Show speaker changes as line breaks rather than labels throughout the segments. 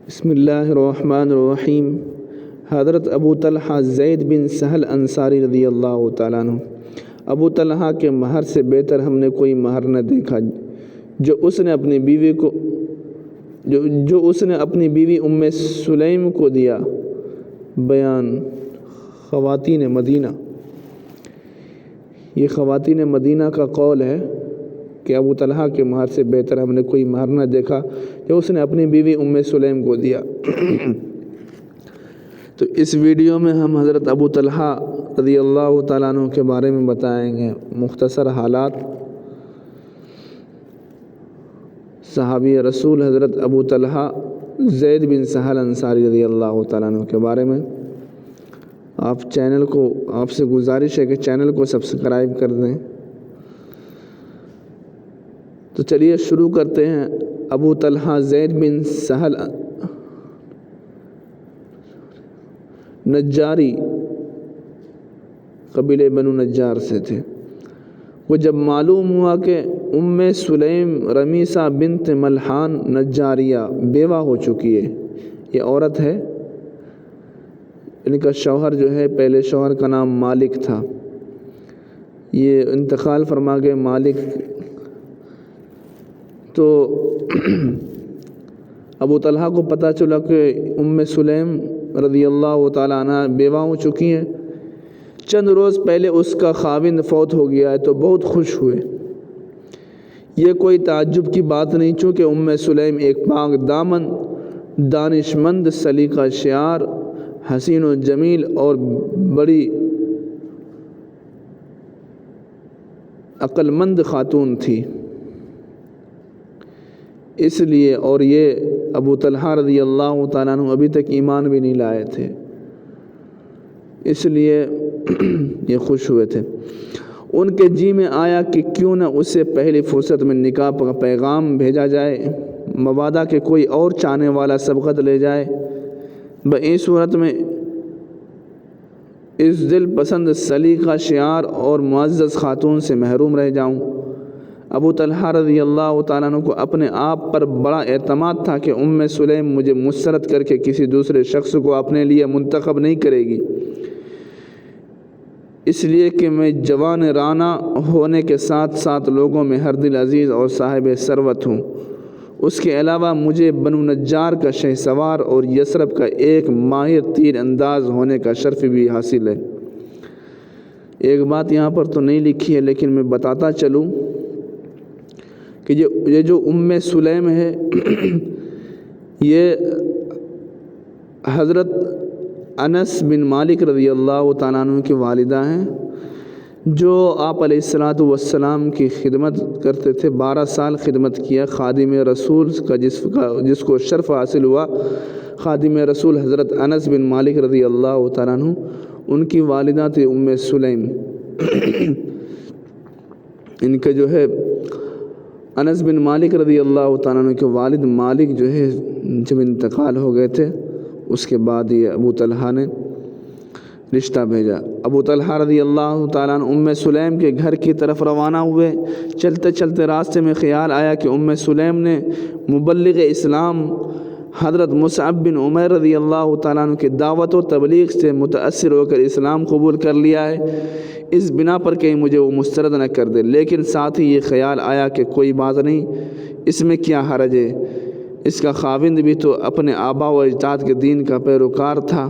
بسم اللہ الرحمن الرحیم۔ حضرت ابو طلحہ زید بن سہل انصاری رضی اللہ تعالیٰ عنہ، ابو طلحہ کے مہر سے بہتر ہم نے کوئی مہر نہ دیکھا جو اس نے اپنی بیوی ام سلیم کو دیا۔ بیان خواتین مدینہ۔ یہ خواتین مدینہ کا قول ہے کہ ابو طلحہ کے مہر سے بہتر ہم نے کوئی مہر نہ دیکھا جو اس نے اپنی بیوی ام سلیم کو دیا۔ تو اس ویڈیو میں ہم حضرت ابو طلحہ رضی اللہ تعالیٰ عنہ کے بارے میں بتائیں گے مختصر حالات۔ صحابی رسول حضرت ابو طلحہ زید بن سہل انصاری رضی اللہ تعالیٰ عنہ کے بارے میں۔ آپ سے گزارش ہے کہ چینل کو سبسکرائب کر دیں۔ تو چلیے شروع کرتے ہیں۔ ابو طلحہ زید بن سہل نجاری، قبیلے بنو نجار سے تھے۔ وہ جب معلوم ہوا کہ ام سلیم رمیسہ بنت ملحان نجاریہ بیوہ ہو چکی ہے، یہ عورت ہے، ان کا شوہر جو ہے پہلے شوہر کا نام مالک تھا، یہ انتقال فرما گئے مالک، تو ابو طلحہ کو پتہ چلا کہ ام سلیم رضی اللہ تعالیٰ عنہ بیوہ ہو چکی ہیں۔ چند روز پہلے اس کا خاوند فوت ہو گیا ہے تو بہت خوش ہوئے۔ یہ کوئی تعجب کی بات نہیں، چونکہ ام سلیم ایک پاک دامن، دانش مند، سلیقہ شعار، حسین و جمیل اور بڑی عقل مند خاتون تھی، اس لیے اور یہ ابو طلحہ رضی اللہ تعالیٰ عنہ ابھی تک ایمان بھی نہیں لائے تھے، اس لیے یہ خوش ہوئے تھے۔ ان کے جی میں آیا کہ کیوں نہ اسے پہلی فرصت میں نکاح کا پیغام بھیجا جائے، مبادا کہ کوئی اور چاہنے والا سبقت لے جائے، اس صورت میں اس دل پسند، سلیقہ شعار اور معزز خاتون سے محروم رہ جاؤں۔ ابو طلحہ رضی اللہ تعالیٰ عنہ کو اپنے آپ پر بڑا اعتماد تھا کہ ام سلیم مجھے مسرت کر کے کسی دوسرے شخص کو اپنے لیے منتخب نہیں کرے گی، اس لیے کہ میں جوان رانا ہونے کے ساتھ ساتھ لوگوں میں ہر دل عزیز اور صاحب ثروت ہوں۔ اس کے علاوہ مجھے بنو نجار کا شہ سوار اور یثرب کا ایک ماہر تیر انداز ہونے کا شرف بھی حاصل ہے۔ ایک بات یہاں پر تو نہیں لکھی ہے لیکن میں بتاتا چلوں کہ یہ جو ام سلیم ہے یہ حضرت انس بن مالک رضی اللہ تعالیٰ عنہ کی والدہ ہیں، جو آپ علیہ الصلاۃ والسلام کی خدمت کرتے تھے۔ 12 سال خدمت کیا خادم رسول کا، جس کو شرف حاصل ہوا خادم رسول حضرت انس بن مالک رضی اللہ تعالیٰ عنہ، ان کی والدہ تھی ام سلیم۔ ان کے جو ہے انس بن مالک رضی اللہ تعالیٰ عنہ کے والد مالک جو ہے جب انتقال ہو گئے تھے، اس کے بعد یہ ابو طلحہ نے رشتہ بھیجا۔ ابو طلحہ رضی اللہ تعالیٰ عنہ ام سلیم کے گھر کی طرف روانہ ہوئے۔ چلتے چلتے راستے میں خیال آیا کہ ام سلیم نے مبلغ اسلام حضرت مصعب بن عمیر رضی اللہ تعالیٰ عنہ کی دعوت و تبلیغ سے متاثر ہو کر اسلام قبول کر لیا ہے، اس بنا پر کہیں مجھے وہ مسترد نہ کر دے۔ لیکن ساتھ ہی یہ خیال آیا کہ کوئی بات نہیں، اس میں کیا حرج ہے، اس کا خاوند بھی تو اپنے آبا و اجداد کے دین کا پیروکار تھا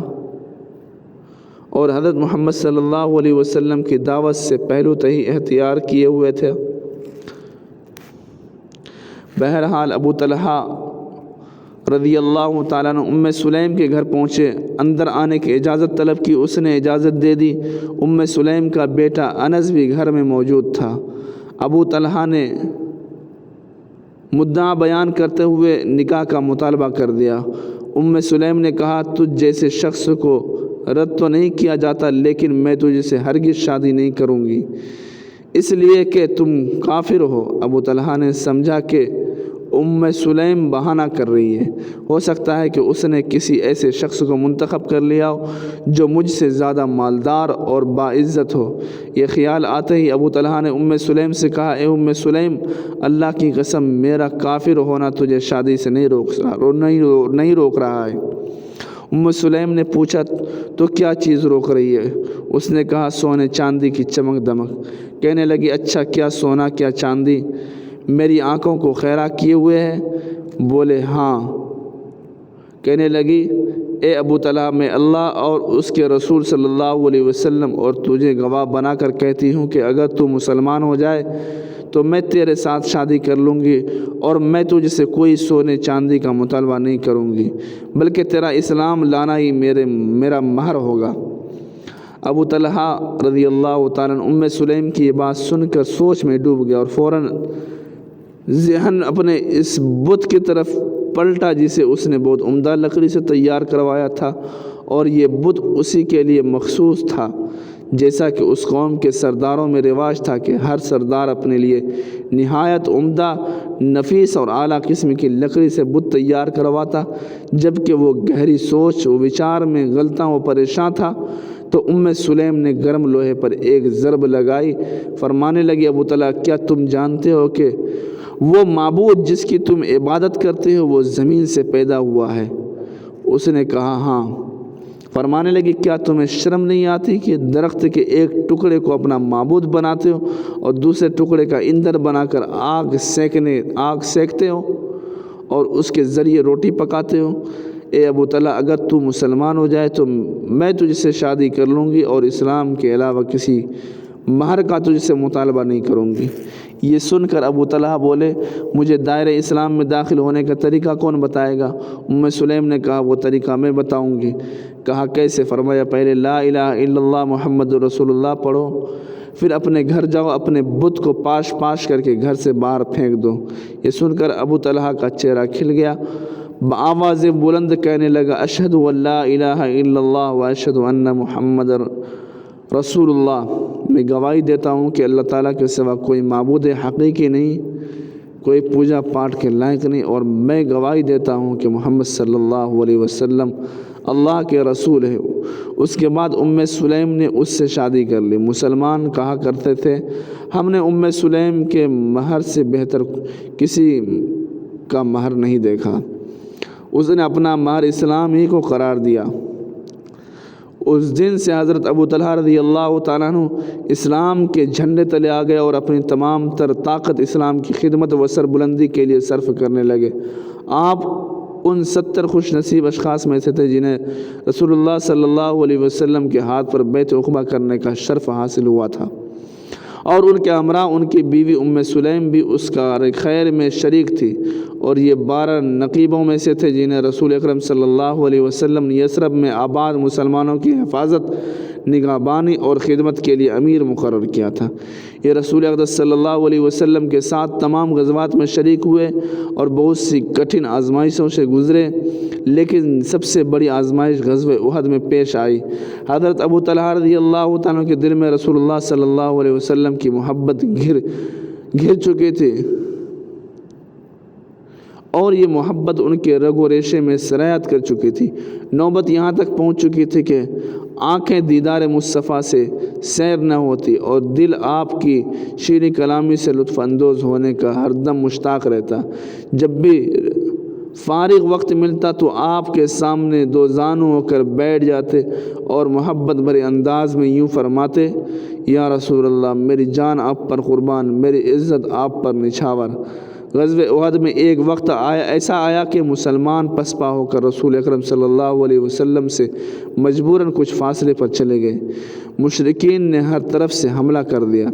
اور حضرت محمد صلی اللہ علیہ وسلم کی دعوت سے پہلو تہی اختیار کیے ہوئے تھے۔ بہرحال ابو طلحہ رضی اللہ تعالیٰ عنہ ام سلیم کے گھر پہنچے، اندر آنے کی اجازت طلب کی، اس نے اجازت دے دی۔ ام سلیم کا بیٹا انس بھی گھر میں موجود تھا۔ ابو طلحہ نے مدعا بیان کرتے ہوئے نکاح کا مطالبہ کر دیا۔ ام سلیم نے کہا، تجھ جیسے شخص کو رد تو نہیں کیا جاتا، لیکن میں تجھ سے ہرگز شادی نہیں کروں گی، اس لیے کہ تم کافر ہو۔ ابو طلحہ نے سمجھا کہ سلیم بہانہ کر رہی ہے، ہو سکتا ہے کہ اس نے کسی ایسے شخص کو منتخب کر لیا ہو جو مجھ سے زیادہ مالدار اور باعزت ہو۔ یہ خیال آتے ہی ابو طلحہ نے سلیم سے کہا، اے سلیم، اللہ کی قسم میرا کافر ہونا تجھے شادی سے نہیں روک رہا ہے۔ سلیم نے پوچھا، تو کیا چیز روک رہی ہے؟ اس نے کہا، سونے چاندی کی چمک دمک۔ کہنے لگی، اچھا کیا سونا کیا چاندی میری آنکھوں کو خیرہ کیے ہوئے ہے؟ بولے، ہاں۔ کہنے لگی، اے ابو طلحہ، میں اللہ اور اس کے رسول صلی اللہ علیہ وسلم اور تجھے گواہ بنا کر کہتی ہوں کہ اگر تو مسلمان ہو جائے تو میں تیرے ساتھ شادی کر لوں گی، اور میں تجھ سے کوئی سونے چاندی کا مطالبہ نہیں کروں گی، بلکہ تیرا اسلام لانا ہی میرا مہر ہوگا۔ ابو طلحہ رضی اللہ تعالیٰ عنہ سلیم کی یہ بات سن کر سوچ میں ڈوب گیا، اور فوراً ذہن اپنے اس بت کی طرف پلٹا جسے اس نے بہت عمدہ لکڑی سے تیار کروایا تھا، اور یہ بت اسی کے لیے مخصوص تھا۔ جیسا کہ اس قوم کے سرداروں میں رواج تھا کہ ہر سردار اپنے لیے نہایت عمدہ، نفیس اور اعلیٰ قسم کی لکڑی سے بت تیار کرواتا، جب کہ وہ گہری سوچ و وچار میں غلطاں و پریشان تھا، تو سلیم نے گرم لوہے پر ایک ضرب لگائی، فرمانے لگی، ابو طلحہ، کیا تم جانتے ہو کہ وہ معبود جس کی تم عبادت کرتے ہو وہ زمین سے پیدا ہوا ہے؟ اس نے کہا، ہاں۔ فرمانے لگی، کیا تمہیں شرم نہیں آتی کہ درخت کے ایک ٹکڑے کو اپنا معبود بناتے ہو اور دوسرے ٹکڑے کا ایندھن بنا کر آگ سیکتے ہو اور اس کے ذریعے روٹی پکاتے ہو؟ اے ابو طلحہ، اگر تو مسلمان ہو جائے تو میں تجھ سے شادی کر لوں گی، اور اسلام کے علاوہ کسی مہر کا تجھ سے مطالبہ نہیں کروں گی۔ یہ سن کر ابو طلحہ بولے، مجھے دائرۂ اسلام میں داخل ہونے کا طریقہ کون بتائے گا؟ سلیم نے کہا، وہ طریقہ میں بتاؤں گی۔ کہا، کیسے؟ فرمایا، پہلے لا الہ الا اللہ محمد رسول اللہ پڑھو، پھر اپنے گھر جاؤ، اپنے بت کو پاش کر کے گھر سے باہر پھینک دو۔ یہ سن کر ابو طلحہ کا چہرہ کھل گیا، بآواز بلند کہنے لگا، اشہد ان لا الہ الا اللہ و اشہد ان محمد رسول اللہ، میں گواہی دیتا ہوں کہ اللہ تعالیٰ کے سوا کوئی معبود حقیقی نہیں، کوئی پوجا پاٹ کے لائق نہیں، اور میں گواہی دیتا ہوں کہ محمد صلی اللہ علیہ وسلم اللہ کے رسول ہے۔ اس کے بعد سلیم نے اس سے شادی کر لی۔ مسلمان کہا کرتے تھے، ہم نے سلیم کے مہر سے بہتر کسی کا مہر نہیں دیکھا۔ اس نے اپنا مہر اسلام ہی کو قرار دیا۔ اس دن سے حضرت ابو طلحہ رضی اللہ تعالیٰ عنہ اسلام کے جھنڈے تلے آ گئے اور اپنی تمام تر طاقت اسلام کی خدمت و سربلندی کے لیے صرف کرنے لگے۔ آپ ان 70 خوش نصیب اشخاص میں سے تھے جنہیں رسول اللہ صلی اللہ علیہ وسلم کے ہاتھ پر بیعت عقبہ کرنے کا شرف حاصل ہوا تھا، اور ان کے ہمراہ ان کی بیوی سلیم بھی اس کار خیر میں شریک تھی، اور یہ 12 نقیبوں میں سے تھے جنہیں رسول اکرم صلی اللہ علیہ وسلم نے یثرب میں آباد مسلمانوں کی حفاظت، نگہبانی اور خدمت کے لیے امیر مقرر کیا تھا۔ یہ رسول اقدس صلی اللہ علیہ وسلم کے ساتھ تمام غزوات میں شریک ہوئے اور بہت سی کٹھن آزمائشوں سے گزرے، لیکن سب سے بڑی آزمائش غزوہ احد میں پیش آئی۔ حضرت ابو طلحہ رضی اللہ تعالیٰ کے دل میں رسول اللہ صلی اللہ علیہ وسلم کی محبت گھر چکی تھی، اور یہ محبت ان کے رگ و ریشے میں سرایت کر چکی تھی۔ نوبت یہاں تک پہنچ چکی تھی کہ آنکھیں دیدار مصطفیٰ سے سیر نہ ہوتی، اور دل آپ کی شیریں کلامی سے لطف اندوز ہونے کا ہر دم مشتاق رہتا۔ جب بھی فارغ وقت ملتا تو آپ کے سامنے دو زانو ہو کر بیٹھ جاتے اور محبت بھرے انداز میں یوں فرماتے، یا رسول اللہ، میری جان آپ پر قربان، میری عزت آپ پر نچھاور۔ غزوہ احد میں ایک وقت ایسا آیا کہ مسلمان پسپا ہو کر رسول اکرم صلی اللہ علیہ وسلم سے مجبوراً کچھ فاصلے پر چلے گئے۔ مشرکین نے ہر طرف سے حملہ کر دیا،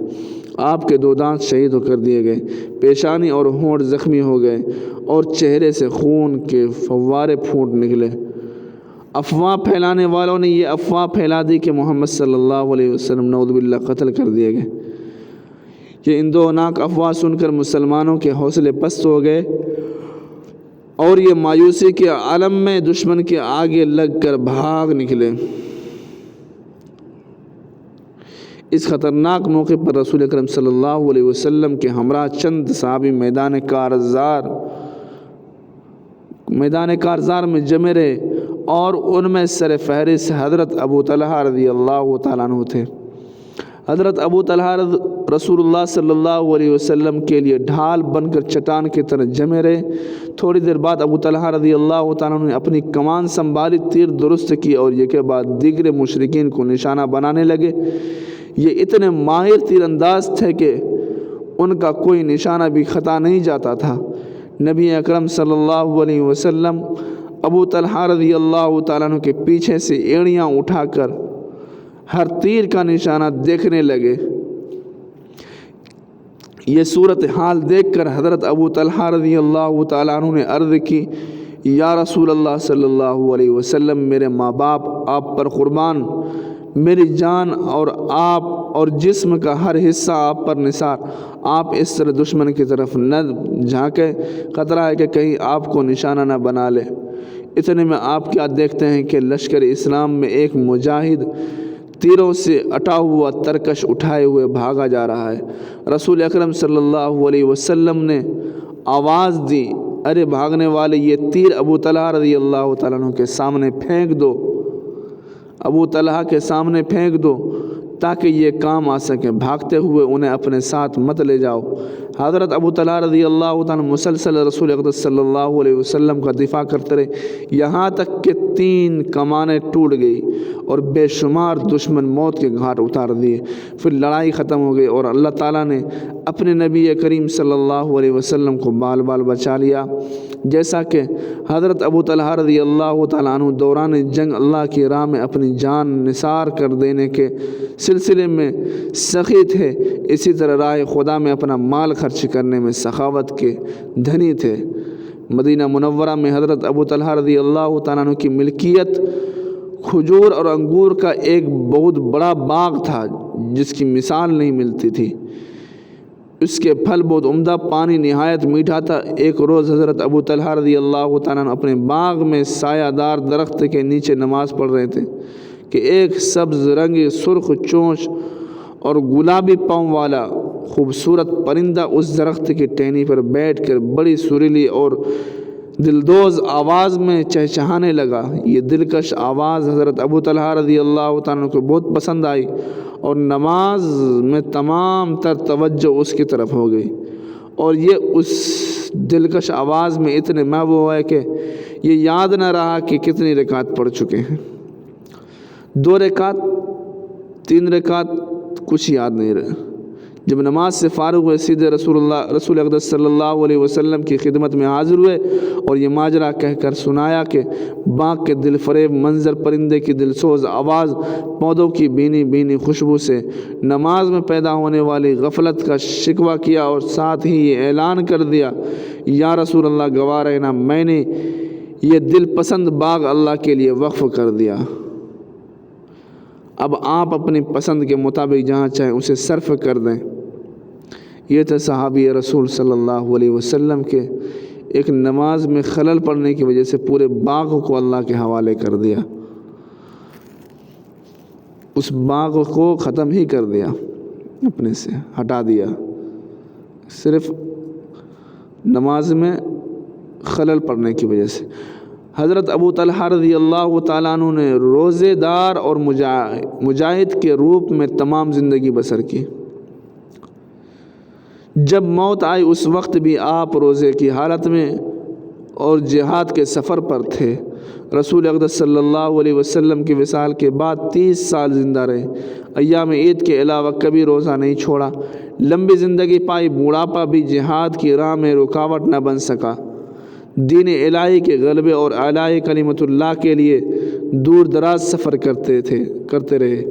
آپ کے 2 دانت شہید کر دیے گئے، پیشانی اور ہونٹ زخمی ہو گئے، اور چہرے سے خون کے فوارے پھوٹ نکلے۔ افواہ پھیلانے والوں نے یہ افواہ پھیلا دی کہ محمد صلی اللہ علیہ وسلم نعوذ باللہ قتل کر دیے گئے۔ یہ ان ہولناک افواہ سن کر مسلمانوں کے حوصلے پست ہو گئے، اور یہ مایوسی کے عالم میں دشمن کے آگے لگ کر بھاگ نکلے۔ اس خطرناک موقع پر رسول اکرم صلی اللہ علیہ وسلم کے ہمراہ چند صحابی میدان کارزار میدان کارزار میں جمے رہے، اور ان میں سر فہرست حضرت ابو طلحہ رضی اللہ تعالیٰ عنہ تھے۔ حضرت ابو طلحہ رسول اللہ صلی اللہ علیہ وسلم کے لیے ڈھال بن کر چٹان کی طرح جمے رہے۔ تھوڑی دیر بعد ابو طلحہ رضی اللہ تعالیٰ عنہ نے اپنی کمان سنبھالی، تیر درست کی، اور یہ کے بعد دیگر مشرکین کو نشانہ بنانے لگے۔ یہ اتنے ماہر تیر انداز تھے کہ ان کا کوئی نشانہ بھی خطا نہیں جاتا تھا۔ نبی اکرم صلی اللہ علیہ وسلم ابو طلحہ رضی اللہ تعالیٰ عنہ کے پیچھے سے ایڑیاں اٹھا کر ہر تیر کا نشانہ دیکھنے لگے۔ یہ صورتحال دیکھ کر حضرت ابو طلحہ رضی اللہ تعالیٰ عنہ نے عرض کی، یا رسول اللہ صلی اللہ علیہ وسلم، میرے ماں باپ آپ پر قربان، میری جان اور آپ اور جسم کا ہر حصہ آپ پر نثار، آپ اس طرح دشمن کی طرف نہ جھانکے، خطرہ ہے کہ کہیں آپ کو نشانہ نہ بنا لے۔ اتنے میں آپ کیا دیکھتے ہیں کہ لشکر اسلام میں ایک مجاہد تیروں سے اٹا ہوا ترکش اٹھائے ہوئے بھاگا جا رہا ہے۔ رسول اکرم صلی اللہ علیہ وسلم نے آواز دی، ارے بھاگنے والے، یہ تیر ابو طلحہ رضی اللہ تعالیٰ عنہ کے سامنے پھینک دو، ابو طلحہ کے سامنے پھینک دو تاکہ یہ کام آ سکے، بھاگتے ہوئے انہیں اپنے ساتھ مت لے جاؤ۔ حضرت ابو طلحہ رضی اللہ تعالیٰ مسلسل رسول اقدس صلی اللہ علیہ وسلم کا دفاع کرتے رہے، یہاں تک کہ 3 کمانیں ٹوٹ گئی اور بے شمار دشمن موت کے گھاٹ اتار دیے۔ پھر لڑائی ختم ہو گئی اور اللہ تعالیٰ نے اپنے نبی کریم صلی اللہ علیہ وسلم کو بال بال بچا لیا۔ جیسا کہ حضرت ابو طلحہ رضی اللہ تعالیٰ عنہ دوران جنگ اللہ کی راہ میں اپنی جان نثار کر دینے کے سلسلے میں سخی تھے، اسی طرح راہ خدا میں اپنا مال خرچ کرنے میں سخاوت کے دھنی تھے۔ مدینہ منورہ میں حضرت ابو طلحہ رضی اللہ تعالیٰ عنہ کی ملکیت کھجور اور انگور کا ایک بہت بڑا باغ تھا جس کی مثال نہیں ملتی تھی۔ اس کے پھل بہت عمدہ، پانی نہایت میٹھا تھا۔ ایک روز حضرت ابو طلحہ رضی اللہ تعالیٰ عنہ اپنے باغ میں سایہ دار درخت کے نیچے نماز پڑھ رہے تھے کہ ایک سبز رنگ، سرخ چونچ اور گلابی پاؤں والا خوبصورت پرندہ اس درخت کی ٹہنی پر بیٹھ کر بڑی سریلی اور دلدوز آواز میں چہچہانے لگا۔ یہ دلکش آواز حضرت ابو طلحہ رضی اللہ تعالیٰ عنہ کو بہت پسند آئی اور نماز میں تمام تر توجہ اس کی طرف ہو گئی، اور یہ اس دلکش آواز میں اتنے محو ہوئے کہ یہ یاد نہ رہا کہ کتنی رکعت پڑھ چکے ہیں، 2 رکعت 3 رکعت، کچھ یاد نہیں رہا۔ جب نماز سے فارغ ہوئے سیدھے رسول اقدس صلی اللہ علیہ وسلم کی خدمت میں حاضر ہوئے اور یہ ماجرا کہہ کر سنایا کہ باغ کے دل فریب منظر، پرندے کی دلسوز آواز، پودوں کی بھینی بھینی خوشبو سے نماز میں پیدا ہونے والی غفلت کا شکوہ کیا، اور ساتھ ہی یہ اعلان کر دیا، یا رسول اللہ گواہ رہنا، میں نے یہ دل پسند باغ اللہ کے لیے وقف کر دیا، اب آپ اپنی پسند کے مطابق جہاں چاہیں اسے صرف کر دیں۔ یہ تھے صحابی رسول صلی اللہ علیہ وسلم کے ایک نماز میں خلل پڑنے کی وجہ سے پورے باغ کو اللہ کے حوالے کر دیا، اس باغ کو ختم ہی کر دیا، اپنے سے ہٹا دیا، صرف نماز میں خلل پڑنے کی وجہ سے۔ حضرت ابو طلحہ رضی اللہ تعالیٰ عنہ نے روزے دار اور مجاہد کے روپ میں تمام زندگی بسر کی۔ جب موت آئی اس وقت بھی آپ روزے کی حالت میں اور جہاد کے سفر پر تھے۔ رسول اقدس صلی اللہ علیہ وسلم کی وصال کے بعد 30 سال زندہ رہے، ایام عید کے علاوہ کبھی روزہ نہیں چھوڑا، لمبی زندگی پائی، بوڑھاپا بھی جہاد کی راہ میں رکاوٹ نہ بن سکا، دین الہی کے غلبے اور اعلاء کلمت اللہ کے لیے دور دراز سفر کرتے رہے۔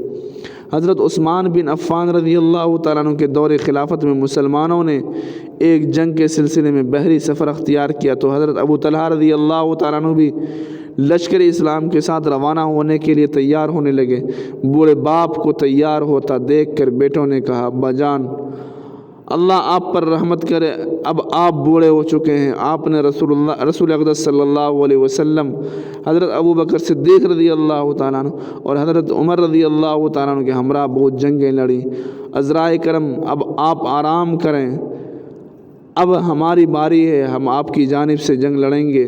حضرت عثمان بن عفان رضی اللہ تعالیٰ عنہ کے دور خلافت میں مسلمانوں نے ایک جنگ کے سلسلے میں بحری سفر اختیار کیا تو حضرت ابو طلحہ رضی اللہ تعالیٰ عنہ بھی لشکر اسلام کے ساتھ روانہ ہونے کے لیے تیار ہونے لگے۔ بوڑھے باپ کو تیار ہوتا دیکھ کر بیٹوں نے کہا، ابا جان اللہ آپ پر رحمت کرے، اب آپ بوڑھے ہو چکے ہیں۔ آپ نے رسول اقدس صلی اللہ علیہ وسلم، حضرت ابو بکر صدیق رضی اللہ تعالیٰ عنہ اور حضرت عمر رضی اللہ تعالیٰ عنہ کے ہمراہ بہت جنگیں لڑیں۔ عذرائے کرم اب آپ آرام کریں، اب ہماری باری ہے، ہم آپ کی جانب سے جنگ لڑیں گے۔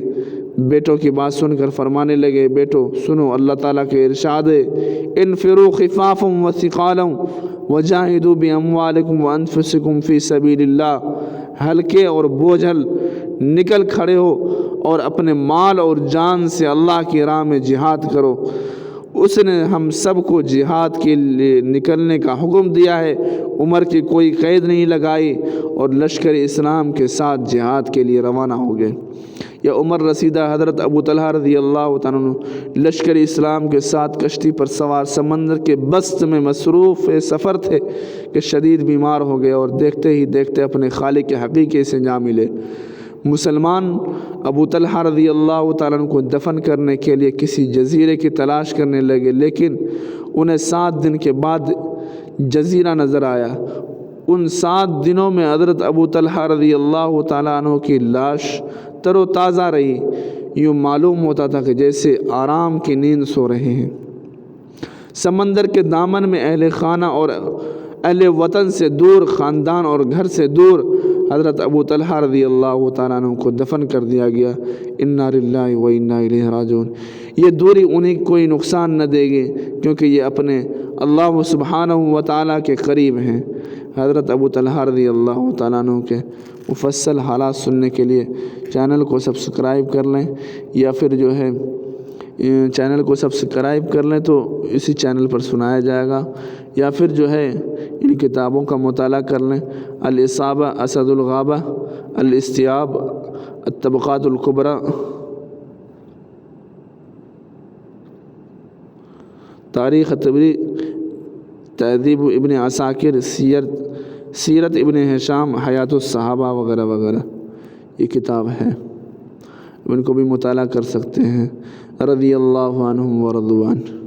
بیٹوں کی بات سن کر فرمانے لگے بیٹو سنو اللہ تعالیٰ کے ارشاد ہے انفروا خفافا وثقالا وجاہدوا باموالکم وانفسکم فی سبیل اللہ، ہلکے اور بوجھل نکل کھڑے ہو اور اپنے مال اور جان سے اللہ کی راہ میں جہاد کرو۔ اس نے ہم سب کو جہاد کے لیے نکلنے کا حکم دیا ہے، عمر کی کوئی قید نہیں لگائی اور لشکر اسلام کے ساتھ جہاد کے لیے روانہ ہو گئے۔ یا عمر رسیدہ حضرت ابو طلحہ رضی اللہ تعالیٰ عنہ لشکر اسلام کے ساتھ کشتی پر سوار سمندر کے بست میں مصروف سفر تھے کہ شدید بیمار ہو گئے اور دیکھتے ہی دیکھتے اپنے خالق حقیقی سے جا ملے۔ مسلمان ابو طلحہ رضی اللہ تعالیٰ عنہ کو دفن کرنے کے لیے کسی جزیرے کی تلاش کرنے لگے، لیکن انہیں 7 دن کے بعد جزیرہ نظر آیا۔ ان 7 دنوں میں حضرت ابو طلحہ رضی اللہ تعالیٰ عنہ کی لاش تر و تازہ رہی، یوں معلوم ہوتا تھا کہ جیسے آرام کی نیند سو رہے ہیں۔ سمندر کے دامن میں اہل خانہ اور اہل وطن سے دور، خاندان اور گھر سے دور حضرت ابو طلحہ رضی اللہ تعالیٰ عنہ کو دفن کر دیا گیا۔ انا للہ و انا الیہ راجعون۔ یہ دوری انہیں کوئی نقصان نہ دے گی کیونکہ یہ اپنے اللہ سبحانہ و تعالیٰ کے قریب ہیں۔ حضرت ابو طلحہ رضی اللہ تعالیٰ عنہ کے مفصل حالات سننے کے لیے چینل کو سبسکرائب کر لیں، یا پھر جو ہے چینل کو سبسکرائب کر لیں تو اسی چینل پر سنایا جائے گا، یا پھر جو ہے ان کتابوں کا مطالعہ کر لیں۔ الاصابہ اسد الغابہ، الاستیاب، الطبقات الکبریٰ، تاریخ طبری، تہذیب ابن عساکر، سیرت ابن ہشام، حیات الصحابہ وغیرہ وغیرہ یہ کتاب ہے، ان کو بھی مطالعہ کر سکتے ہیں۔ رضی اللہ عنہم ورضوا عنہ۔